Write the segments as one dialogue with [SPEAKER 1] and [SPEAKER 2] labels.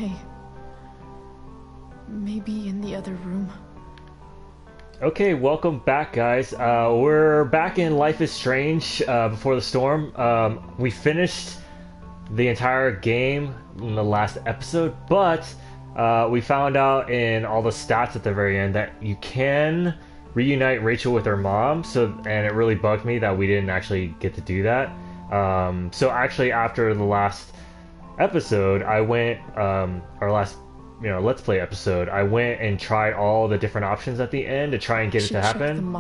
[SPEAKER 1] okay. Maybe in the other room.
[SPEAKER 2] Okay, welcome back, guys. We're back in Life is Strange Before the Storm. We finished the entire game in the last episode, but we found out in all the stats at the very end that you can reunite Rachel with her mom. And it really bugged me that we didn't actually get to do that. So actually, after the last episode, I went, our last let's play episode, I went and tried all the different options at the end to try and get it to happen.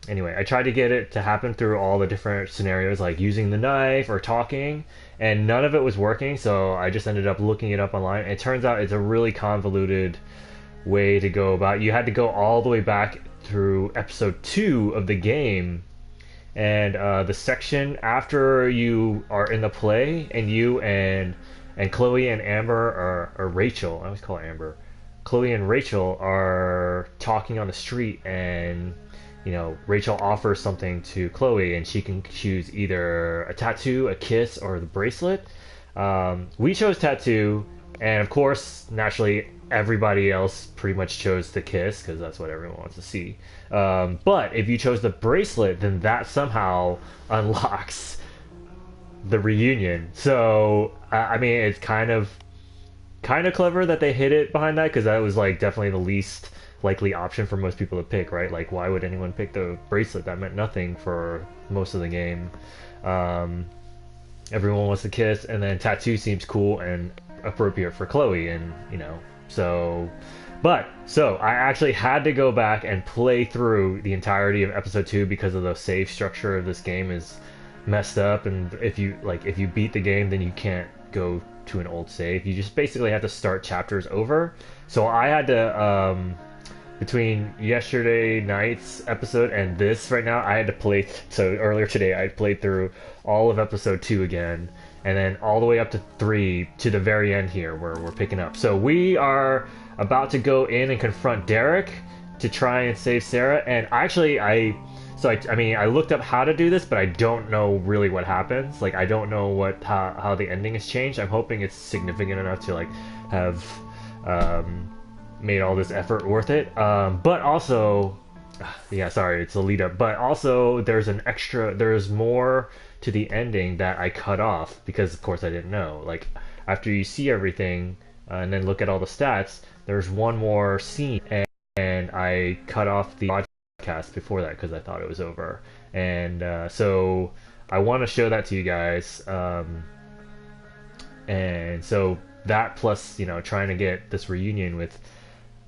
[SPEAKER 2] Anyway, I tried to get it to happen through all the different scenarios, like using the knife or talking, and none of it was working, so I just ended up looking it up online. It turns out it's a really convoluted way to go about it. You had to go all the way back through episode 2 of the game, and the section after you are in the play, and you and Chloe and Amber, or Rachel, I always call her Amber. Chloe and Rachel are talking on the street, and Rachel offers something to Chloe, and she can choose either a tattoo, a kiss, or the bracelet. We chose tattoo, and of course, naturally, everybody else pretty much chose the kiss because that's what everyone wants to see. But if you chose the bracelet, then that somehow unlocks the reunion. So I mean, it's kind of clever that they hid it behind that, because that was like definitely the least likely option for most people to pick, right? Like, why would anyone pick the bracelet? That meant nothing for most of the game. Everyone wants to kiss, and then tattoo seems cool and appropriate for Chloe, and so I actually had to go back and play through the entirety of episode 2 because of the save structure of this game is messed up, and if you beat the game, then you can't go to an old save. You just basically have to start chapters over. So I had to between yesterday night's episode and this right now, I had to play. So earlier today, I played through all of episode 2 again, and then all the way up to 3 to the very end here where we're picking up. So we are about to go in and confront Derek to try and save Sarah. And actually, I looked up how to do this, but I don't know really what happens. Like, I don't know how the ending has changed. I'm hoping it's significant enough to have made all this effort worth it. But also, yeah, sorry, it's a lead up. But also, there's more to the ending that I cut off because, of course, I didn't know. Like, after you see everything and then look at all the stats, there's one more scene, and I cut off the podcast before that because I thought it was over. And so I want to show that to you guys. And so that plus, trying to get this reunion with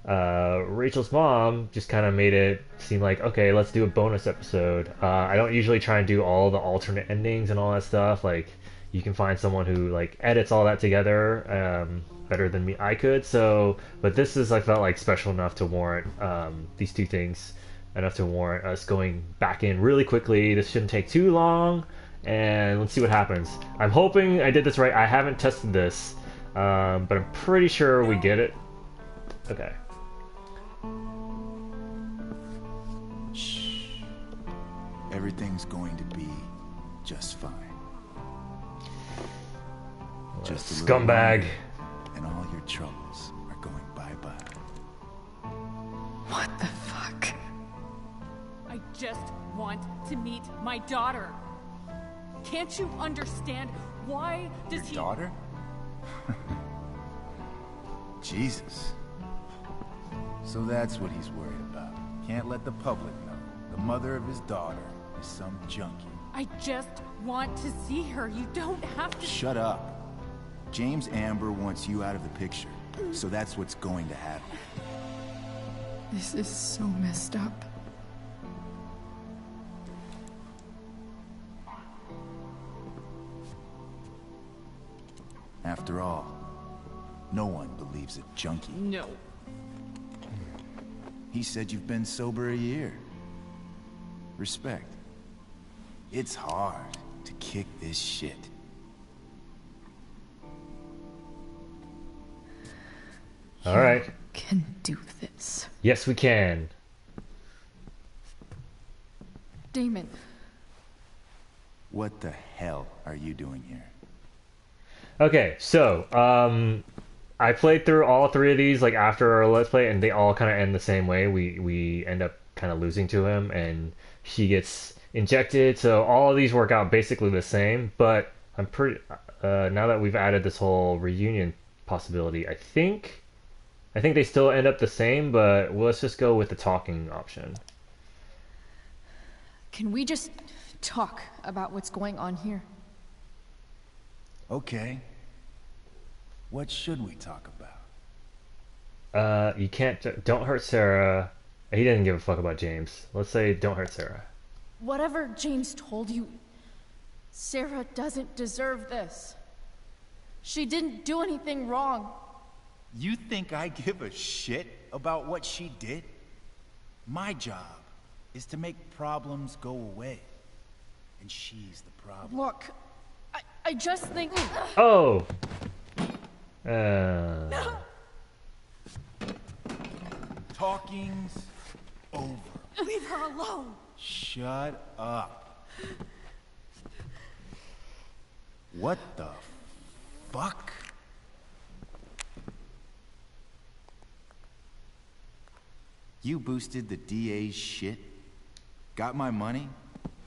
[SPEAKER 2] Rachel's mom just kind of made it seem like, okay, let's do a bonus episode. I don't usually try and do all the alternate endings and all that stuff. Like, you can find someone who edits all that together better than me. I could. But this is, I felt like, special enough to warrant these two things, enough to warrant us going back in really quickly. This shouldn't take too long, and let's see what happens. I'm hoping I did this right. I haven't tested this, but I'm pretty sure we get it. Okay.
[SPEAKER 3] Shh. Everything's going to be just fine.
[SPEAKER 2] Just a scumbag.
[SPEAKER 3] And all your troubles are going bye-bye.
[SPEAKER 1] What the fuck?
[SPEAKER 4] I just want to meet my daughter. Can't you understand? Why does he...
[SPEAKER 3] Your daughter? Jesus. So that's what he's worried about. Can't let the public know. The mother of his daughter is some junkie.
[SPEAKER 4] I just want to see her. You don't have to...
[SPEAKER 3] Shut up. James Amber wants you out of the picture. So that's what's going to happen.
[SPEAKER 1] This is so messed up.
[SPEAKER 3] After all, no one believes a junkie.
[SPEAKER 4] No.
[SPEAKER 3] He said you've been sober a year. Respect. It's hard to kick this shit.
[SPEAKER 2] All right.
[SPEAKER 1] You can do this.
[SPEAKER 2] Yes, we can.
[SPEAKER 1] Damon.
[SPEAKER 3] What the hell are you doing here?
[SPEAKER 2] Okay, so I played through all three of these like after our let's play, and they all kind of end the same way. We end up kind of losing to him, and he gets injected. So all of these work out basically the same. But I'm pretty now that we've added this whole reunion possibility, I think they still end up the same. But let's just go with the talking option.
[SPEAKER 1] Can we just talk about what's going on here?
[SPEAKER 3] Okay. What should we talk
[SPEAKER 2] You can't. Don't hurt Sarah. He didn't give a fuck about James. Let's say don't hurt Sarah.
[SPEAKER 1] Whatever James told you, Sarah doesn't deserve this. She didn't do anything wrong.
[SPEAKER 3] You think I give a shit about what she did? My job is to make problems go away. And she's the problem.
[SPEAKER 1] Look, I just think...
[SPEAKER 2] Oh!
[SPEAKER 3] Talking's over.
[SPEAKER 4] Leave her alone.
[SPEAKER 3] Shut up. What the fuck? You boosted the DA's shit? Got my money?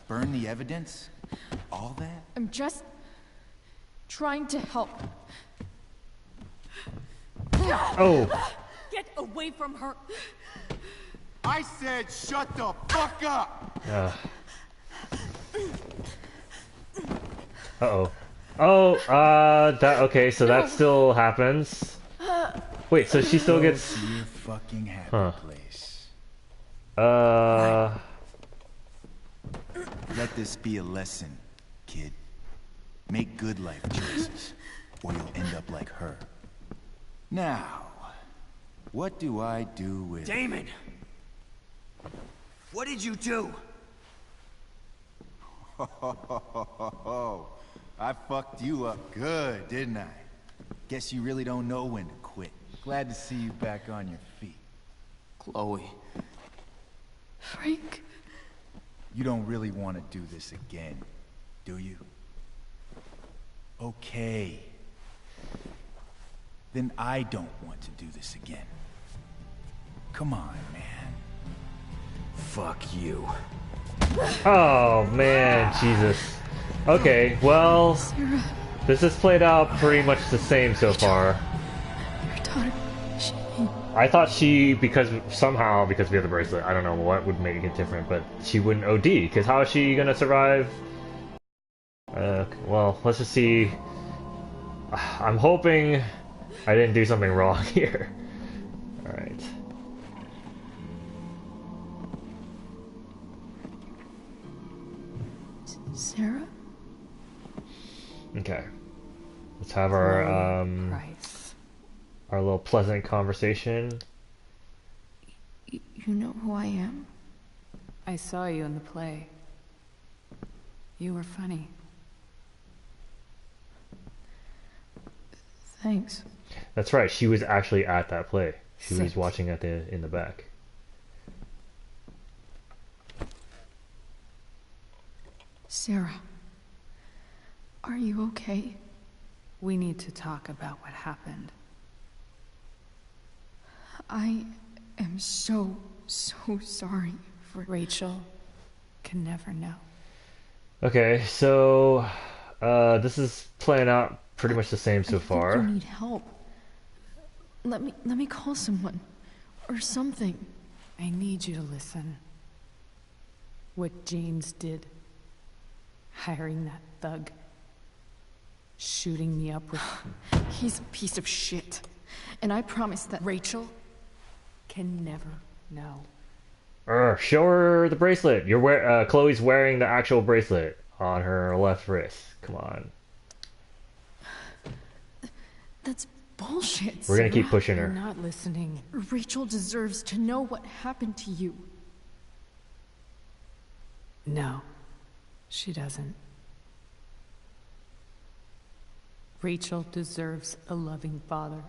[SPEAKER 3] Burned the evidence? All that?
[SPEAKER 1] I'm just trying to help.
[SPEAKER 2] Oh!
[SPEAKER 4] Get away from her.
[SPEAKER 3] I said shut the fuck up!
[SPEAKER 2] Uh-oh. Oh, that, okay, so that still happens. Wait, so she still gets...
[SPEAKER 3] Go to your fucking happy place. Let this be a lesson, kid. Make good life choices, or you'll end up like her. Now, what do I do with...
[SPEAKER 5] Damon! What did you do?
[SPEAKER 3] I fucked you up good, didn't I? Guess you really don't know when to quit. Glad to see you back on your feet.
[SPEAKER 5] Chloe.
[SPEAKER 1] Frank?
[SPEAKER 3] You don't really want to do this again, do you? Okay. Then I don't want to do this again. Come on, man.
[SPEAKER 5] Fuck you.
[SPEAKER 2] Oh, man, Jesus. Okay, well...
[SPEAKER 1] Sarah,
[SPEAKER 2] This has played out pretty much the same so far.
[SPEAKER 1] your daughter, she...
[SPEAKER 2] I thought she, because we have the bracelet, I don't know what would make it different, but she wouldn't OD, because how is she gonna survive? Well, let's just see. I'm hoping I didn't do something wrong here. Alright.
[SPEAKER 1] Sarah?
[SPEAKER 2] Okay. Let's have our,
[SPEAKER 1] Price.
[SPEAKER 2] our little pleasant conversation.
[SPEAKER 1] You know who I am?
[SPEAKER 6] I saw you in the play. You were funny.
[SPEAKER 1] Thanks.
[SPEAKER 2] That's right, she was actually at that play. She was
[SPEAKER 1] Sick.
[SPEAKER 2] watching in the back.
[SPEAKER 1] Sarah, are you okay?
[SPEAKER 6] We need to talk about what happened.
[SPEAKER 1] I am so sorry for...
[SPEAKER 6] Rachel can never know.
[SPEAKER 2] Okay, so this is playing out pretty much the same so
[SPEAKER 1] I think
[SPEAKER 2] far.
[SPEAKER 1] you need help. Let me call someone. Or something.
[SPEAKER 6] I need you to listen. What James did. Hiring that thug. Shooting me up with...
[SPEAKER 1] He's a piece of shit. And I promise that...
[SPEAKER 6] Rachel can never know.
[SPEAKER 2] Show her the bracelet. Chloe's wearing the actual bracelet on her left wrist. Come on.
[SPEAKER 1] That's bullshit,
[SPEAKER 2] We're gonna keep
[SPEAKER 1] Sarah.
[SPEAKER 2] pushing
[SPEAKER 6] You're
[SPEAKER 2] her.
[SPEAKER 6] not listening.
[SPEAKER 1] Rachel deserves to know what happened to you.
[SPEAKER 6] No, she doesn't. Rachel deserves a loving father.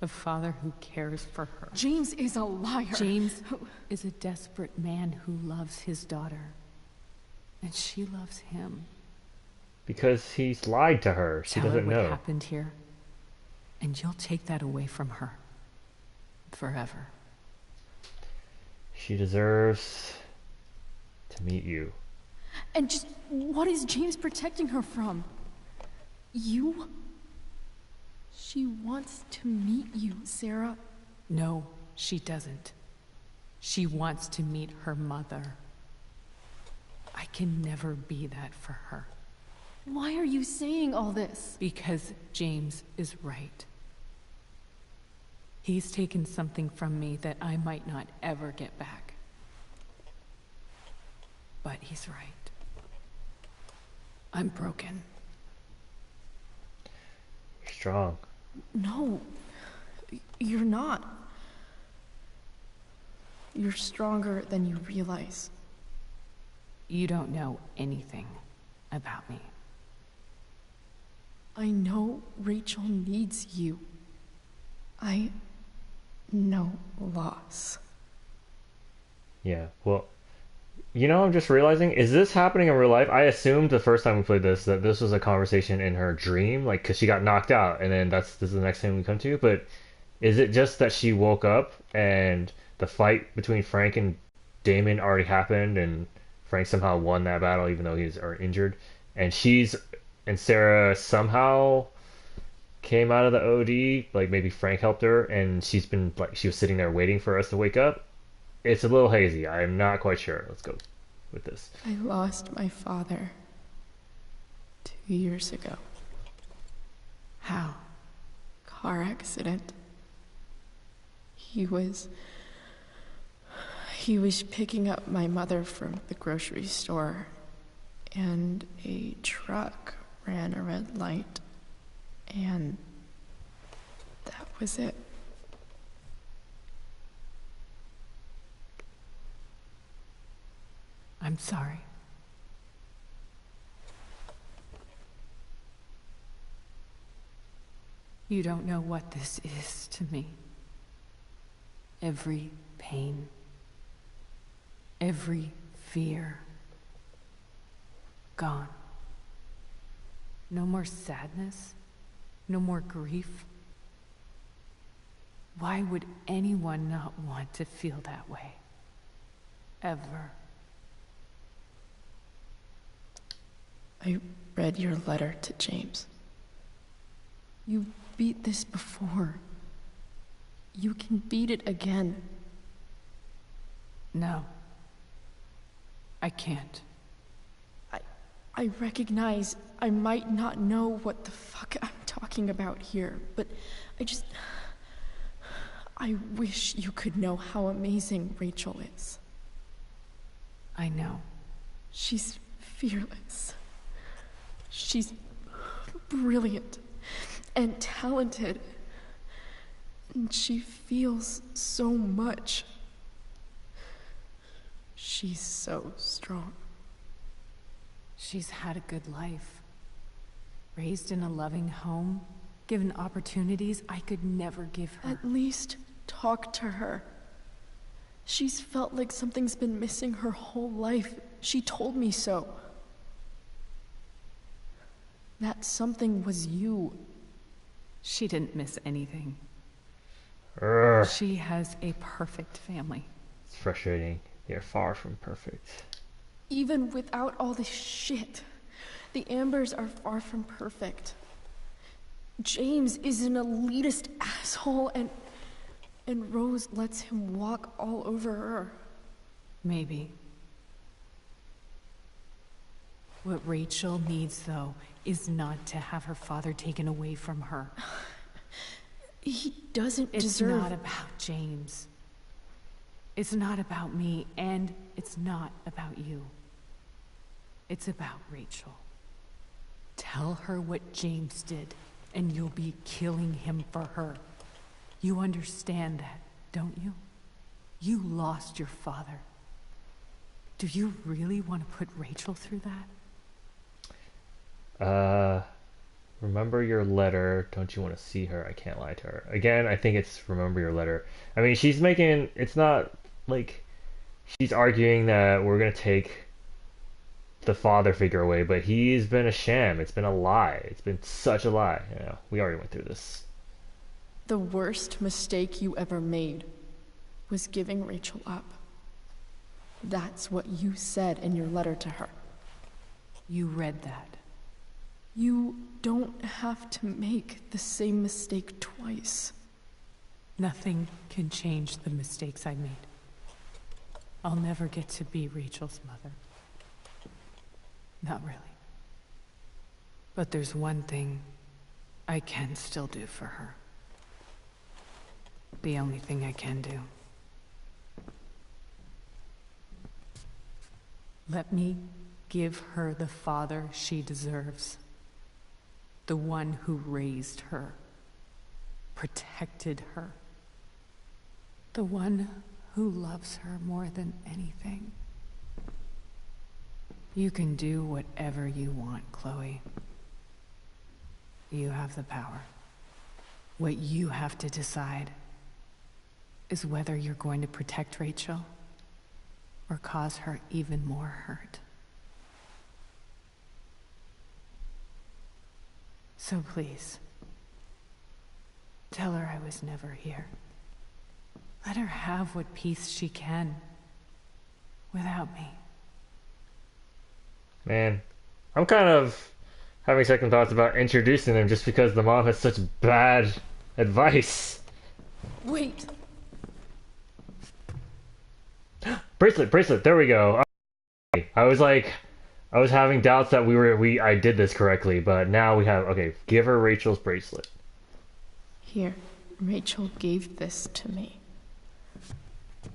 [SPEAKER 6] A father who cares for her.
[SPEAKER 1] James is a liar.
[SPEAKER 6] James is a desperate man who loves his daughter. And she loves him.
[SPEAKER 2] Because he's lied to her. She
[SPEAKER 6] Tell her
[SPEAKER 2] doesn't
[SPEAKER 6] what
[SPEAKER 2] know.
[SPEAKER 6] happened here, and you'll take that away from her. Forever.
[SPEAKER 2] She deserves to meet you.
[SPEAKER 1] And just what is James protecting her from? You? She wants to meet you, Sarah.
[SPEAKER 6] No, she doesn't. She wants to meet her mother. I can never be that for her.
[SPEAKER 1] Why are you saying all this?
[SPEAKER 6] Because James is right. He's taken something from me that I might not ever get back. But he's right. I'm broken.
[SPEAKER 2] You're strong.
[SPEAKER 1] No, you're not. You're stronger than you realize.
[SPEAKER 6] You don't know anything about me.
[SPEAKER 1] I know Rachel needs you. I know loss.
[SPEAKER 2] Yeah, well, you know, I'm just realizing, is this happening in real life? I assumed the first time we played this that this was a conversation in her dream, like, because she got knocked out, and then this is the next thing we come to, but is it just that she woke up and the fight between Frank and Damon already happened, and Frank somehow won that battle even though he's injured, and Sarah somehow came out of the OD, like maybe Frank helped her, and she was sitting there waiting for us to wake up? It's a little hazy. I'm not quite sure. Let's go with this.
[SPEAKER 1] I lost my father 2 years ago.
[SPEAKER 6] How?
[SPEAKER 1] Car accident. He was picking up my mother from the grocery store, and a truck ran a red light, and that was it.
[SPEAKER 6] I'm sorry. You don't know what this is to me. Every pain, every fear, gone. No more sadness, no more grief. Why would anyone not want to feel that way? Ever.
[SPEAKER 1] I read your letter to James. You beat this before. You can beat it again.
[SPEAKER 6] No. I can't.
[SPEAKER 1] I recognize I might not know what the fuck I'm talking about here, but I wish you could know how amazing Rachel is.
[SPEAKER 6] I know.
[SPEAKER 1] She's fearless. She's brilliant and talented. And she feels so much. She's so strong.
[SPEAKER 6] She's had a good life. Raised in a loving home, given opportunities I could never give her.
[SPEAKER 1] At least talk to her. She's felt like something's been missing her whole life. She told me so. That something was you.
[SPEAKER 6] She didn't miss anything.
[SPEAKER 2] Urgh.
[SPEAKER 6] She has a perfect family.
[SPEAKER 2] It's frustrating. You're far from perfect.
[SPEAKER 1] Even without all this shit, the Ambers are far from perfect. James is an elitist asshole, and Rose lets him walk all over her.
[SPEAKER 6] Maybe. What Rachel needs, though, is not to have her father taken away from her.
[SPEAKER 1] He doesn't
[SPEAKER 6] It's
[SPEAKER 1] deserve...
[SPEAKER 6] not about James. It's not about me, and it's not about you. It's about Rachel. Tell her what James did, and you'll be killing him for her. You understand that, don't you? You lost your father. Do you really want to put Rachel through that?
[SPEAKER 2] Remember your letter. Don't you want to see her? I can't lie to her. Again, I think it's remember your letter. I mean, it's not like she's arguing that we're going to take the father figure away, but he's been a sham. It's been a lie. It's been such a lie. You know, we already went through this.
[SPEAKER 1] The worst mistake you ever made was giving Rachel up. That's what you said in your letter to her.
[SPEAKER 6] You read that.
[SPEAKER 1] You don't have to make the same mistake twice.
[SPEAKER 6] Nothing can change the mistakes I made. I'll never get to be Rachel's mother. Not really. But there's one thing I can still do for her. The only thing I can do. Let me give her the father she deserves. The one who raised her, protected her. The one who loves her more than anything. You can do whatever you want, Chloe. You have the power. What you have to decide is whether you're going to protect Rachel or cause her even more hurt. So please, tell her I was never here. Let her have what peace she can without me.
[SPEAKER 2] Man, I'm kind of having second thoughts about introducing them just because the mom has such bad advice.
[SPEAKER 1] Wait.
[SPEAKER 2] Bracelet, there we go. I was having doubts that I did this correctly, but now we have, okay, give her Rachel's bracelet.
[SPEAKER 1] Here, Rachel gave this to me.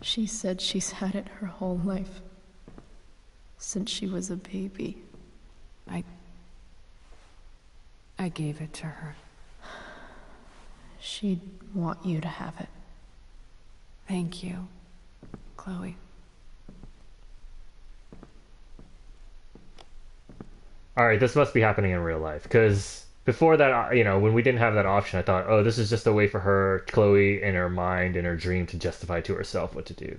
[SPEAKER 1] She said she's had it her whole life. Since she was a baby.
[SPEAKER 6] I gave it to her.
[SPEAKER 1] She'd want you to have it.
[SPEAKER 6] Thank you, Chloe.
[SPEAKER 2] Alright, this must be happening in real life, because before that, when we didn't have that option, I thought, oh, this is just a way for her, Chloe, in her mind, in her dream, to justify to herself what to do.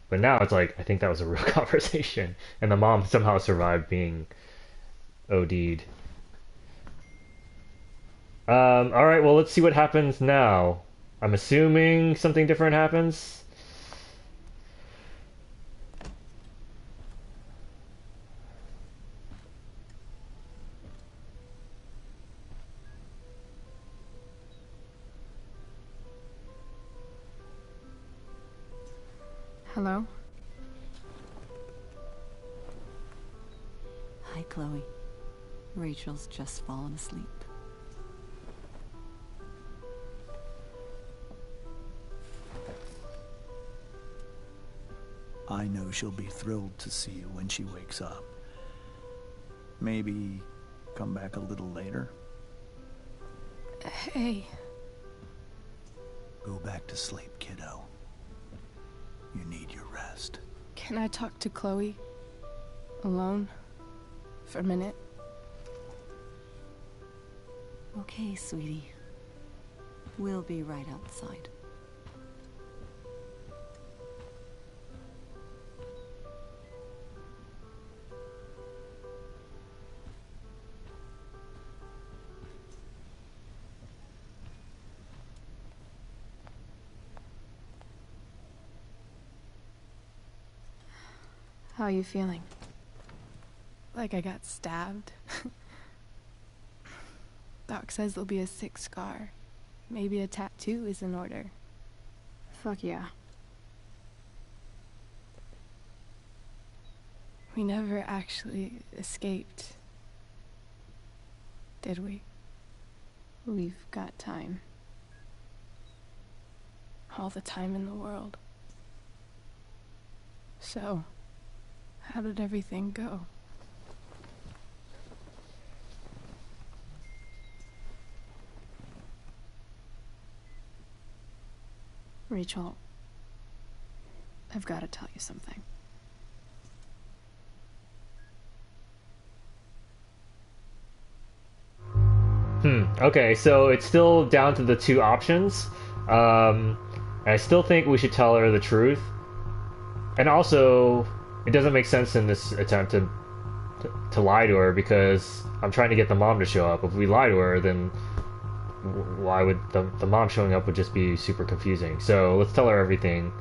[SPEAKER 2] But now it's like, I think that was a real conversation, and the mom somehow survived being OD'd. Alright, well, let's see what happens now. I'm assuming something different happens.
[SPEAKER 1] Hello?
[SPEAKER 7] Hi, Chloe. Rachel's just fallen asleep.
[SPEAKER 5] I know she'll be thrilled to see you when she wakes up. Maybe come back a little later?
[SPEAKER 1] Hey.
[SPEAKER 5] Go back to sleep, kiddo. You need your rest.
[SPEAKER 1] Can I talk to Chloe? Alone? For a minute?
[SPEAKER 7] Okay, sweetie. We'll be right outside.
[SPEAKER 1] How are you feeling? Like I got stabbed? Doc says there'll be a sick scar. Maybe a tattoo is in order. Fuck yeah. We never actually escaped, did we? We've got time. All the time in the world. So, how did everything go? Rachel, I've got to tell you something.
[SPEAKER 2] Okay, so it's still down to the two options. I still think we should tell her the truth. And also, it doesn't make sense in this attempt to to lie to her because I'm trying to get the mom to show up. If we lie to her, then why would the mom showing up would just be super confusing. So let's tell her everything,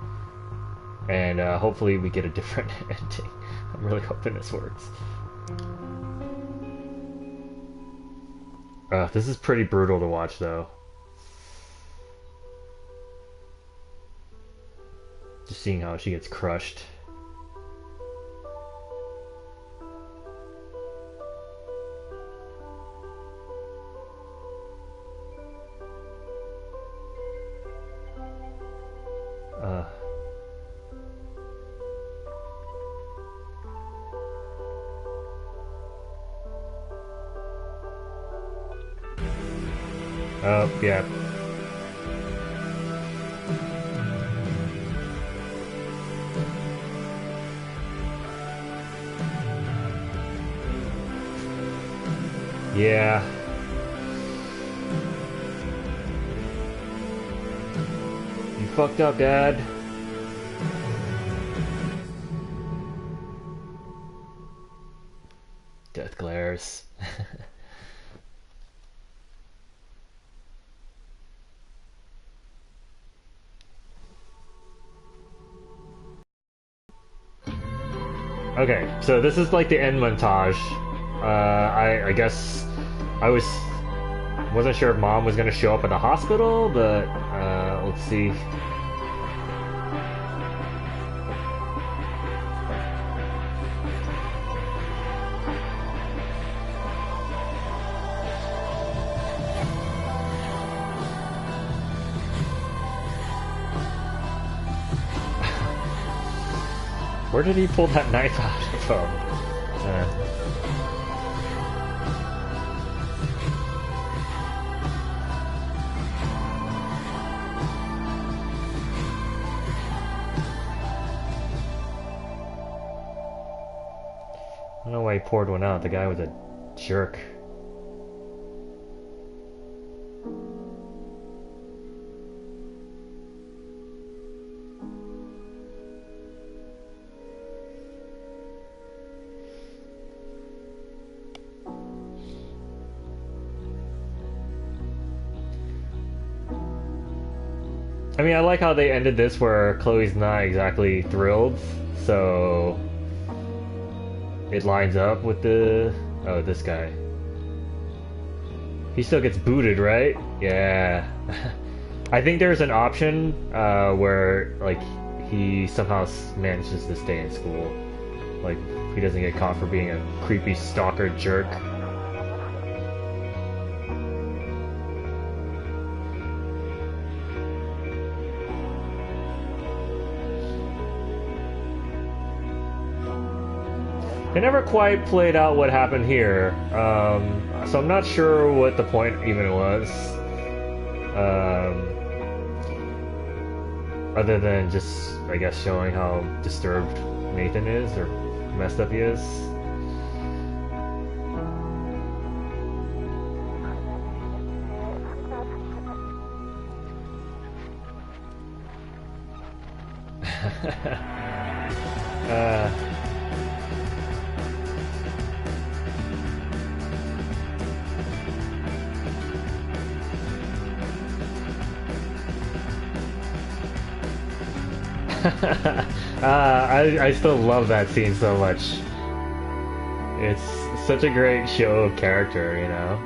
[SPEAKER 2] and hopefully we get a different ending. I'm really hoping this works. This is pretty brutal to watch, though. Just seeing how she gets crushed. Oh, yeah. Yeah. You fucked up, Dad. Death glares. Okay, so this is like the end montage. I guess I wasn't sure if Mom was gonna show up at the hospital, but let's see. Where did he pull that knife out from? I don't know why he poured one out. The guy was a jerk. I mean, I like how they ended this where Chloe's not exactly thrilled, so it lines up with the... Oh, this guy. He still gets booted, right? Yeah. I think there's an option where, like, he somehow manages to stay in school. Like, he doesn't get caught for being a creepy stalker jerk. They never quite played out what happened here, so I'm not sure what the point even was, other than just, I guess, showing how disturbed Nathan is, or messed up he is. I still love that scene so much. It's such a great show of character, you know?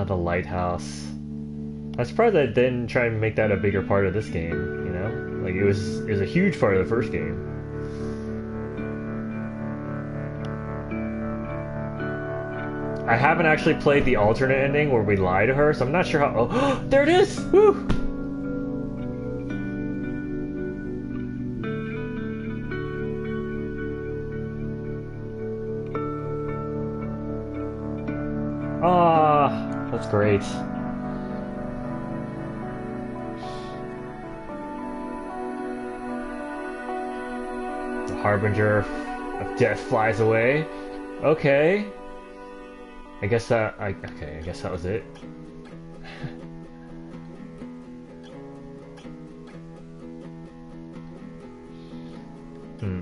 [SPEAKER 2] The lighthouse. I'm surprised I didn't try and make that a bigger part of this game, you know? Like, it was a huge part of the first game. I haven't actually played the alternate ending where we lie to her, so I'm not sure how... Oh, there it is! Woo! Ah, that's great. The harbinger of death flies away. Okay. I guess that I guess that was it.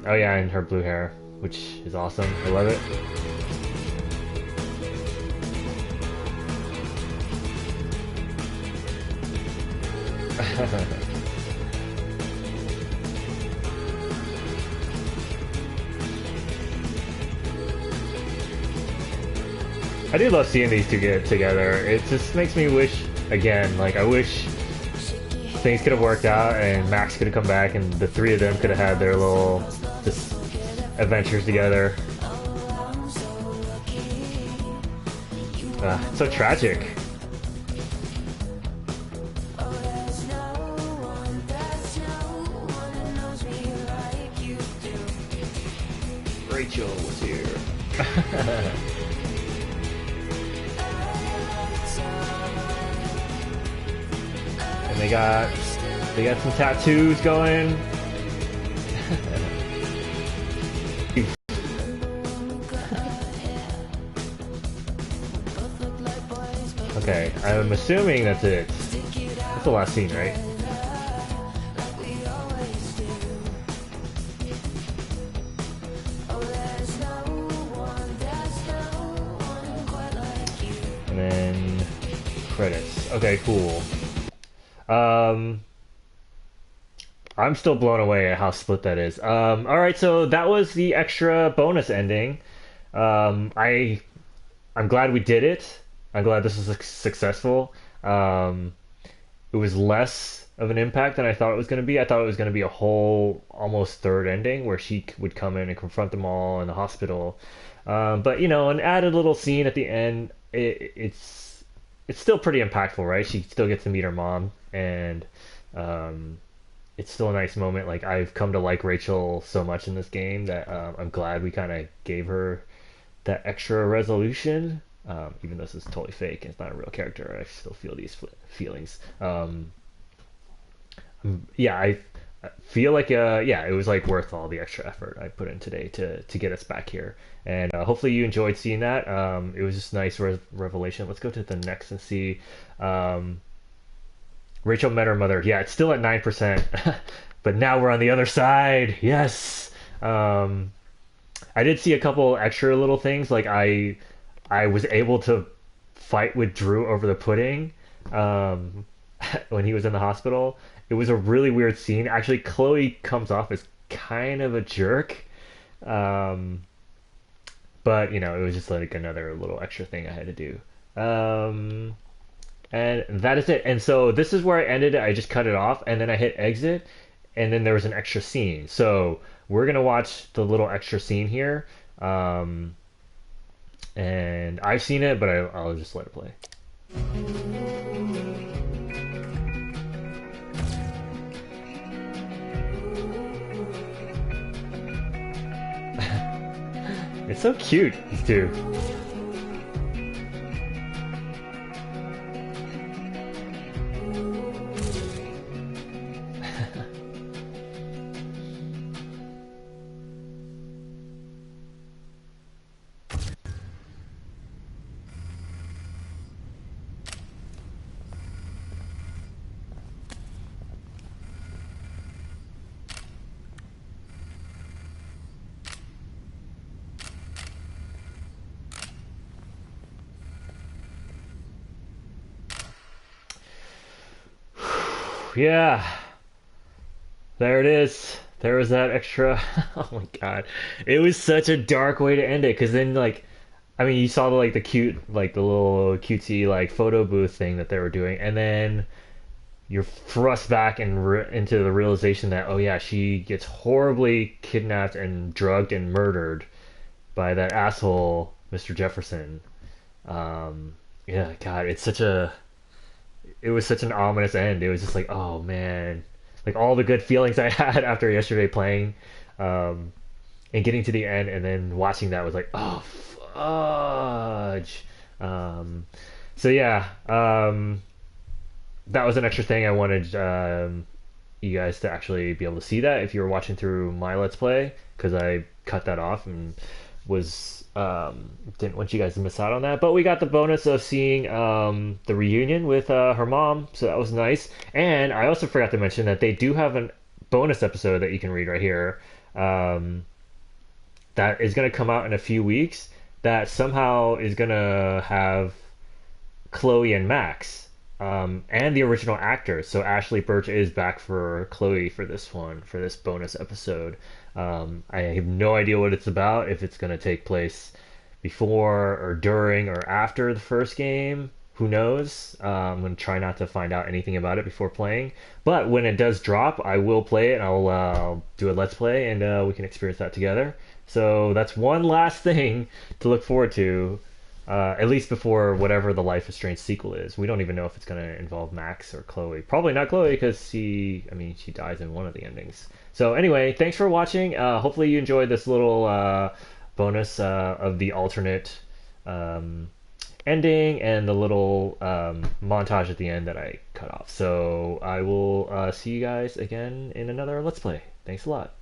[SPEAKER 2] Oh yeah, and her blue hair, which is awesome. I love it. I do love seeing these two get together. It just makes me wish, again, like I wish things could have worked out and Max could have come back and the three of them could have had their little just adventures together. It's so tragic. Rachel was here. And they got some tattoos going. Okay, I'm assuming that's it. That's the last scene, right? And then credits. Okay, cool. I'm still blown away at how split that is. Alright, so that was the extra bonus ending. I'm glad we did it. I'm glad this was successful. It was less of an impact than I thought it was going to be. I thought it was going to be a whole almost third ending where she would come in and confront them all in the hospital. But you know, an added little scene at the end. It's still pretty impactful, right? She still gets to meet her mom, and it's still a nice moment. Like I've come to like Rachel so much in this game that I'm glad we kind of gave her that extra resolution. Even though this is totally fake and it's not a real character, I still feel these feelings. Yeah, I feel like yeah, it was like worth all the extra effort I put in today to get us back here. And hopefully you enjoyed seeing that. It was just a nice revelation. Let's go to the next and see. Rachel met her mother. Yeah, it's still at 9%, but now we're on the other side. Yes. I did see a couple extra little things. Like I was able to fight with Drew over the pudding when he was in the hospital. It was a really weird scene. Actually, Chloe comes off as kind of a jerk. But, you know, it was just like another little extra thing I had to do. And that is it. And so this is where I ended it. I just cut it off, and then I hit exit, and then there was an extra scene. So we're going to watch the little extra scene here. And I've seen it, but I'll just let it play. It's so cute, these two. Yeah, there it is. There was that extra. Oh my god, it was such a dark way to end it. Because then, like, I mean, you saw the like the cute, like the little cutesy like photo booth thing that they were doing, and then you're thrust back into the realization that oh yeah, she gets horribly kidnapped and drugged and murdered by that asshole, Mr. Jefferson. Yeah, God, it was such an ominous end. It was just like, oh man, like all the good feelings I had after yesterday playing, and getting to the end, and then watching that was like, oh fudge. So yeah, that was an extra thing I wanted you guys to actually be able to see that if you were watching through my Let's Play, because I cut that off and was didn't want you guys to miss out on that. But we got the bonus of seeing the reunion with her mom, so that was nice. And I also forgot to mention that they do have a bonus episode that you can read right here that is going to come out in a few weeks that somehow is going to have Chloe and Max, and the original actors. So Ashley Birch is back for Chloe for this one, for this bonus episode. I have no idea what it's about, if it's going to take place before or during or after the first game. Who knows? I'm going to try not to find out anything about it before playing. But when it does drop, I will play it, and I'll do a Let's Play, and we can experience that together. So that's one last thing to look forward to, at least before whatever the Life is Strange sequel is. We don't even know if it's going to involve Max or Chloe. Probably not Chloe, because she dies in one of the endings. So anyway, thanks for watching. Hopefully you enjoyed this little bonus of the alternate ending and the little montage at the end that I cut off. So I will see you guys again in another Let's Play. Thanks a lot.